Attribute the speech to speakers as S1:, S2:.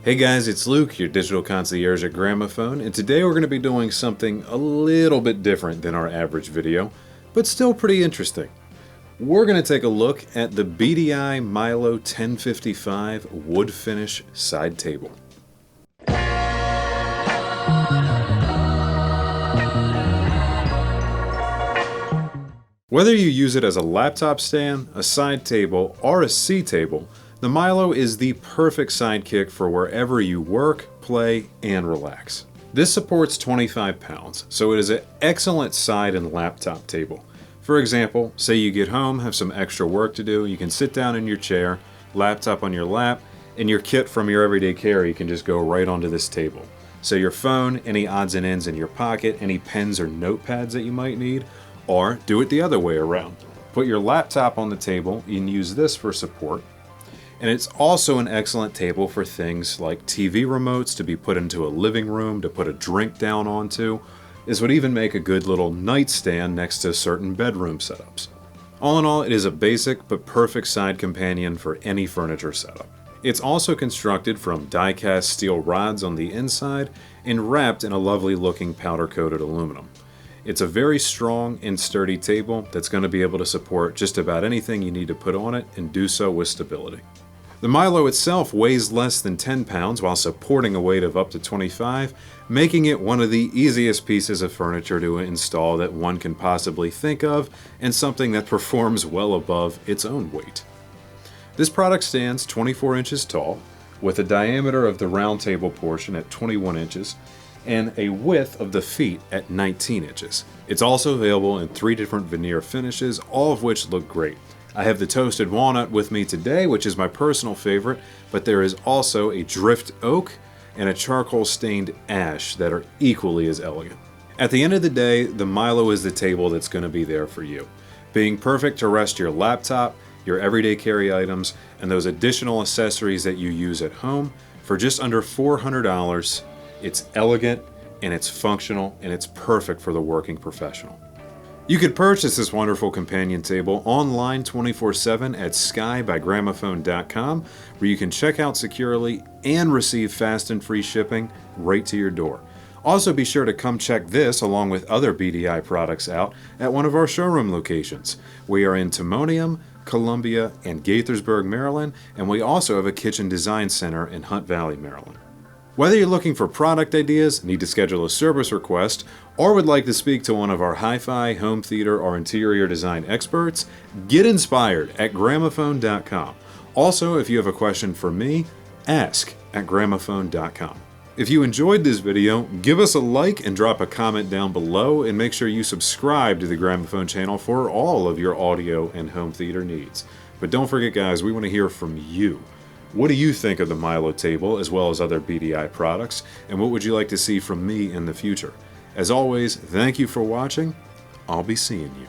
S1: Hey guys, it's Luke, your digital concierge at Gramophone, and today we're going to be doing something a little bit different than our average video, but still pretty interesting. We're going to take a look at the BDI Milo 1055 wood finish side table. Whether you use it as a laptop stand, a side table, or a C table, the Milo is the perfect sidekick for wherever you work, play, and relax. This supports 25 pounds, so it is an excellent side and laptop table. For example, say you get home, have some extra work to do, you can sit down in your chair, laptop on your lap, and your kit from your everyday carry can just go right onto this table. So your phone, any odds and ends in your pocket, any pens or notepads that you might need, or do it the other way around. Put your laptop on the table and use this for support. And it's also an excellent table for things like TV remotes to be put into a living room, to put a drink down onto. This would even make a good little nightstand next to certain bedroom setups. All in all, it is a basic but perfect side companion for any furniture setup. It's also constructed from die-cast steel rods on the inside and wrapped in a lovely looking powder-coated aluminum. It's a very strong and sturdy table that's going to be able to support just about anything you need to put on it and do so with stability. The Milo itself weighs less than 10 pounds while supporting a weight of up to 25, making it one of the easiest pieces of furniture to install that one can possibly think of, and something that performs well above its own weight. This product stands 24 inches tall, with a diameter of the round table portion at 21 inches, and a width of the feet at 19 inches. It's also available in 3 different veneer finishes, all of which look great. I have the toasted walnut with me today, which is my personal favorite, but there is also a drift oak and a charcoal stained ash that are equally as elegant. At the end of the day, the Milo is the table that's going to be there for you, being perfect to rest your laptop, your everyday carry items, and those additional accessories that you use at home for just under $400. It's elegant, and it's functional, and it's perfect for the working professional. You could purchase this wonderful companion table online 24/7 at skybygramophone.com, where you can check out securely and receive fast and free shipping right to your door. Also, be sure to come check this along with other BDI products out at one of our showroom locations. We are in Timonium, Columbia, and Gaithersburg, Maryland, and we also have a kitchen design center in Hunt Valley, Maryland. Whether you're looking for product ideas, need to schedule a service request, or would like to speak to one of our hi-fi, home theater, or interior design experts, get inspired at gramophone.com. Also, if you have a question for me, ask at gramophone.com. If you enjoyed this video, give us a like and drop a comment down below, and make sure you subscribe to the Gramophone channel for all of your audio and home theater needs. But don't forget, guys, we want to hear from you. What do you think of the Milo table as well as other BDI products, and what would you like to see from me in the future? As always, thank you for watching. I'll be seeing you.